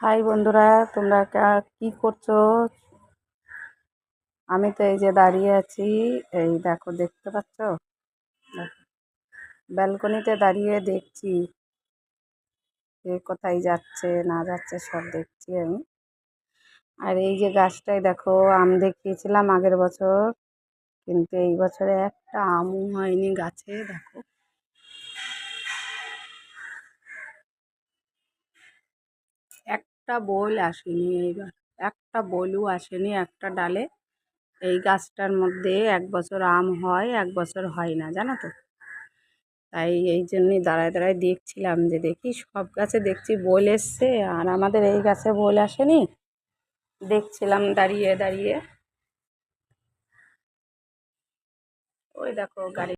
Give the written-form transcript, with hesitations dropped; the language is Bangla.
হাই বন্ধুরা, তোমরা কি করছো? আমি তো এই যে দাঁড়িয়ে আছি। এই দেখো, দেখতে পাচ্ছ? ব্যালকনিতে দাঁড়িয়ে দেখছি কে কোথায় যাচ্ছে না যাচ্ছে সব দেখছি আমি। আর এই যে গাছটায় দেখো, আম দেখিয়েছিলাম আগের বছর, কিন্তু এই বছরে একটা আমও হয়নি গাছে। দেখো, একটা বল আসেনি এইবার, একটা বলও আসেনি একটা ডালে। এই গাছটার মধ্যে এক বছর আম হয়, এক বছর হয় না, জানো তো। তাই এই জন্যই দাঁড়ায় দাঁড়ায় দেখছিলাম, যে দেখি সব গাছে দেখছি বোল এসছে, আর আমাদের এই গাছে বোল আসেনি। দেখছিলাম দাঁড়িয়ে দাঁড়িয়ে। ওই দেখো গাড়ি।